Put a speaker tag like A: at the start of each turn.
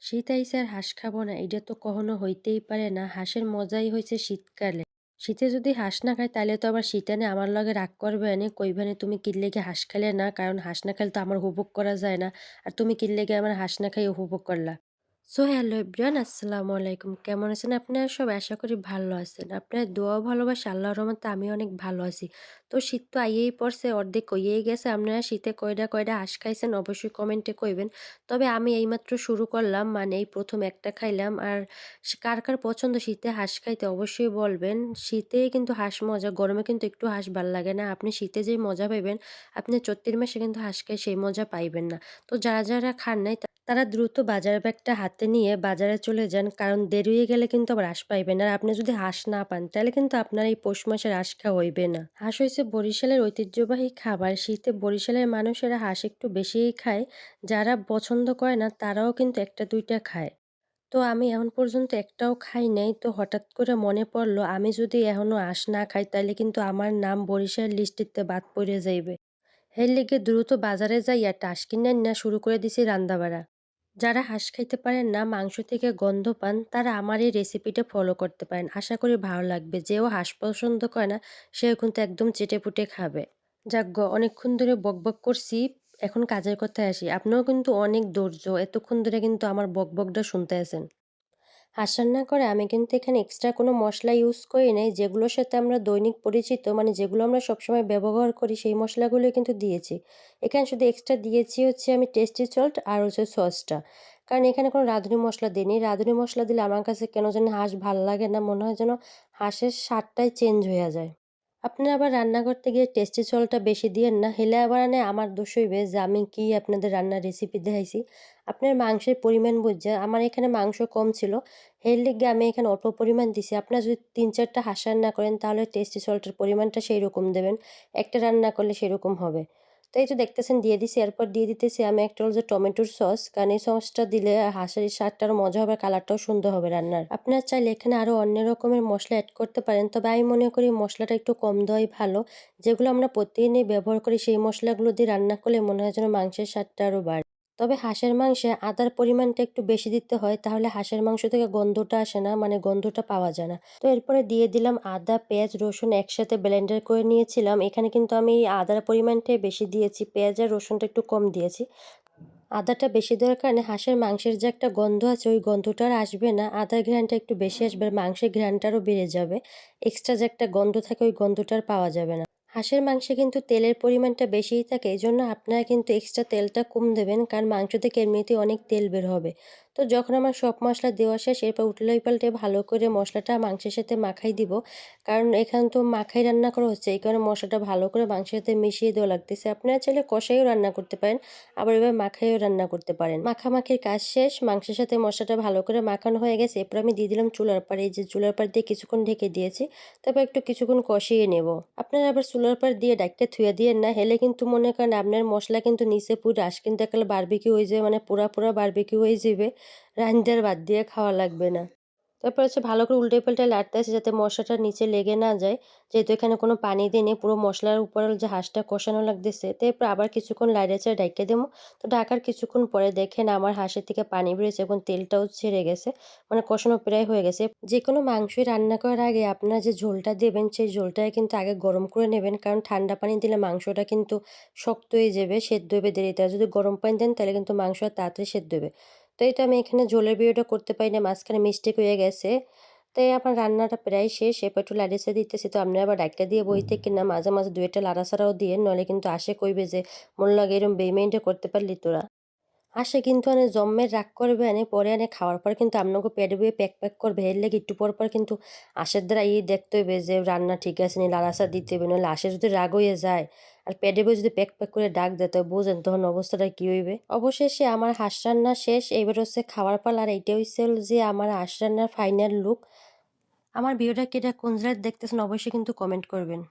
A: শীত আইছে আর হাঁস খাবো না, এটা তো কখনো হইতেই পারে না। হাঁসের মজাই হইছে শীতকালে। শীতে যদি হাঁস না খাই তাইলে তো আবার শীতানে আমার লগে রাগ করবে এনে কইবানে তুমি কিল্লেগে হাঁস খাইলে না, কারণ হাঁস না খাইলে তো আমার উপভোগ করা যায় না। আর তুমি কিল্লেগে আমার হাঁস না খাই উপভোগ করলা। সো হ্যালো এভরিওয়ান, আসসালামু আলাইকুম। কেমন আছেন আপনারা সবাই? আশা করি ভালো আছেন। আপনার দোয়া ও ভালোবাসা আল্লাহর রহমতে আমি অনেক ভালো আছি। তো শীত তো আইয়েই পড়ছে, অর্ধেক হইয়েই গেছে। আপনারা শীতে কয়ডা কয়ডা হাঁস খাইছেন অবশ্যই কমেন্টে কইবেন। তবে আমি এইমাত্র শুরু করলাম, মানে এই ১ম একটা খাইলাম। আর কার, কার পছন্দ শীতে হাঁস খাইতে অবশ্যই বলবেন। শীতেই কিন্তু হাঁস মজা, গরমে কিন্তু একটু হাঁস ভাল লাগে না। আপনি শীতে যেই মজা পাইবেন, আপনি চৈত্র মাসে কিন্তু হাঁস খাই সেই মজা পাইবেন না। তো যারা, যারা খান নাই তারা দ্রুত বাজার ব্যাগটা হাতে নিয়ে বাজারে চলে যান, কারণ দেরি হয়ে গেলে কিন্তু আবার হাঁস পাইবেন না। আর আপনি যদি হাঁস না পান তাহলে কিন্তু আপনার এই পৌষ মাসের হাঁস খাওয়া হইবে না। হাঁস হইছে বরিশালের ঐতিহ্যবাহী খাবার। শীতে বরিশালের মানুষেরা হাঁস একটু বেশিই খায়। যারা পছন্দ করে না তারাও কিন্তু একটা দুইটা খায়। তো আমি এখন পর্যন্ত একটাও খাই নাই। তো হঠাৎ করে মনে পড়লো আমি যদি এখনো হাঁস না খাই তাইলে কিন্তু আমার নাম বরিশাল লিস্টিতে বাদ পড়ে যাইবে। এর লিগে দ্রুত বাজারে যাইয়া টাস কিনে আইনা শুরু করে দিছি রান্দাবাড়া। যারা হাঁস খাইতে পারেন না, মাংস থেকে গন্ধ পান, তারা আমার এই রেসিপিটা ফলো করতে পারেন। আশা করি ভালো লাগবে। যেও হাঁস পছন্দ করে না সেও কিন্তু একদম চেটেপুটে খাবে। যাকগে, অনেকক্ষণ ধরে বকবক করছি। এখন কাজের কথায় আসি। আপনিও কিন্তু অনেক ধৈর্য। এতক্ষণ ধরে কিন্তু আমার বকবকটা শুনতে আছেন। হাঁস রান্না করে আমি কিন্তু এখানে এক্সট্রা কোনো মসলা ইউজ করি নাই। যেগুলোর সাথে আমরা দৈনিক পরিচিত, মানে যেগুলো আমরা সবসময় ব্যবহার করি সেই মসলাগুলোই কিন্তু দিয়েছি। এখানে শুধু এক্সট্রা দিয়েছি হচ্ছে আমি টেস্টি সল্ট আর হচ্ছে সসটা। কারণ এখানে কোনো রাঁধুনি মসলা দিইনি। রাঁধুনি মসলা দিলে আমার কাছে কেন জানি হাঁস ভাল লাগে না। মনে হয় যেন হাঁসের স্বাদটাই চেঞ্জ হইয়া যায়। আপনারা আবার রান্না করতে গিয়ে টেস্টি সল্টটা বেশি দিয়েন না। হেলে আবার আমার দোষ হইবে যে আমি কি আপনাদের রান্নার রেসিপি দেখাইছি। আপনার মাংসের পরিমাণ বুঝা, আমার এখানে মাংস কম ছিল। এর লিগে আমি এখানে অল্প পরিমাণ দিছি। আপনারা যদি ৩-৪ টা হাঁস রান্না করেন তাহলে টেস্টি সল্টের পরিমাণটা সেইরকম দেবেন। একটা রান্না করলে সেরকম হবে। তো এই তো দেখতেছেন দিয়ে দিছি। এরপর দিয়ে দিতেছি আমি একটা হলো যে টমেটোর সস। কারণ এই সসটা দিলে হাঁসের স্বাদটা আরো মজা হবে, কালারটাও সুন্দর হবে রান্নার। আপনারা চাইলে এখানে আরো অন্য রকমের মসলা এড করতে পারেন। তবে আমি মনে করি মসলাটা একটু কম দেওয়াই ভালো। যেগুলো আমরা প্রতিদিনই ব্যবহার করি সেই মসলাগুলো দিয়ে রান্না করলে মনে হয় যেন মাংসের স্বাদটা আরো বাড়ে। তবে হাঁসের মাংসে আদার পরিমাণটা একটু বেশি দিতে হয়, তাহলে হাঁসের মাংস থেকে গন্ধটা আসে না, মানে গন্ধটা পাওয়া যায় না। তো এরপরে দিয়ে দিলাম আদা, পেঁয়াজ, রসুন একসাথে ব্লেন্ডার করে নিয়েছিলাম। এখানে কিন্তু আমি আদার পরিমাণটাই বেশি দিয়েছি, পেঁয়াজ আর রসুনটা একটু কম দিয়েছি। আদাটা বেশি দেওয়ার কারণে হাঁসের মাংসের যে একটা গন্ধ আছে ওই গন্ধটা আর আসবে না। আদার ঘ্রাণটা একটু বেশি আসবে আর মাংসের ঘ্রাণটা আরও বেড়ে যাবে। এক্সট্রা যে একটা গন্ধ থাকে ওই গন্ধটা আর পাওয়া যাবে না। হাঁসের মাংসে কিন্তু তেলের পরিমাণটা বেশিই থাকে। এজন্য আপনারা কিন্তু এক্সট্রা তেলটা কম দেবেন, কারণ মাংস থেকে এমনিতেই অনেক তেল বের হবে। তো যখন আমার সব মসলা দেওয়া শেষ এরপর উল্টাই পাল্টে ভালো করে মশলাটা মাংসের সাথে মাখাই দিব। কারণ এখানে তো মাখাই রান্না করা হচ্ছে, এই কারণে মশলাটা ভালো করে মাংসের সাথে মিশিয়ে দেওয়া লাগতেছে। আপনারা চাইলে কষাইও রান্না করতে পারেন, আবার এভাবে মাখাইও রান্না করতে পারেন। মাখামাখির কাজ শেষ, মাংসের সাথে মশলাটা ভালো করে মাখানো হয়ে গেছে। এরপর আমি দিয়ে দিলাম চুলার পাড়ে। এই যে চুলার পাড় দিয়ে কিছুক্ষণ ঢেকে দিয়েছি। তারপর একটু কিছুক্ষণ কষিয়ে নেব। আপনারা আবার চুলার পাড় দিয়ে ডাইক্কা থুইয়া দিয়েন না, হেলে কিন্তু মনে করেন আপনার মসলা কিন্তু নিচে পুড়ে আঁশ কিন্তু একেবারে বারবিকিউ হয়ে যাবে, মানে পুরা পুরা বারবিকিউ হয়ে যাবে। রাইন্দার বাদ দিয়ে খাওয়া লাগবে না। তারপর হচ্ছে ভালো করে উল্টে পাল্টে লাড়তেছি যাতে মশলাটা নিচে লেগে না যায়। যেহেতু এখানে কোনো পানি দিইনি, পুরো মশলার উপর যে হাঁসটা কষানো লাগতেছে। তারপর আবার কিছুক্ষণ লাইড়াচাড়া ঢাইকা দেবো। তো ঢাকার কিছুক্ষণ পরে দেখেন আমার হাঁসের থেকে পানি বেরিয়েছে এবং তেলটাও ছেড়ে গেছে। মানে কষানো প্রায় হয়ে গেছে। যেকোনো মাংসই রান্না করার আগে আপনারা যে ঝোলটা দেবেন সেই ঝোলটা কিন্তু আগে গরম করে নেবেন। কারণ ঠান্ডা পানি দিলে মাংসটা কিন্তু শক্ত হয়ে যাবে, সেদ্ধ হবে দেরিতে। আর যদি গরম পানি দেন তাহলে কিন্তু মাংস আর তাড়াতাড়ি সেদ্ধ হবে। তো এই তো আমি এখানে ঝোলের ভিডিওটা করতে পারি না, মাঝখানে মিস্টেক হয়ে গেছে। তাই আমার রান্নাটা প্রায় শেষ। এরপর একটু লাড়িচাড়া দিতেছি। তো আপনারা আবার ডাক্কা দিয়ে বইতে কিনা মাঝে মাঝে ২ একটা লাড়াচাড়াও দিয়েন, নইলে কিন্তু আশে কইবে যে মোর লগে এরম বেইমানিটা করতে পারলি তোরা। হাঁসে কিন্তু জম্মের রাগ করবে পরে খাওয়ার পর কিন্তু আপনাকে পেটে বইয়ে প্যাক প্যাক করবে। এর লেগে একটু পর পর কিন্তু হাঁসের দ্বারা দেখতে হইবে যে রান্না ঠিক আছে নি, লাড়াচাড়া দিতে হবে, নইলে হাঁসে যদি রাগ হয়ে যায় আর পেটে বইয়ে যদি প্যাক প্যাক করে ডাক দেয় তো বোঝেন তখন অবস্থাটা কি হইবে। অবশেষে আমার হাঁস রান্না শেষ। এইবার হচ্ছে খাওয়ার পালা। আর এইটা হচ্ছে হলো যে আমার হাঁস রান্নার ফাইনাল লুক। আমার ভিডিওটা কেটে কোন জায়গায় দেখতেছেন অবশ্যই কিন্তু কমেন্ট করবেন।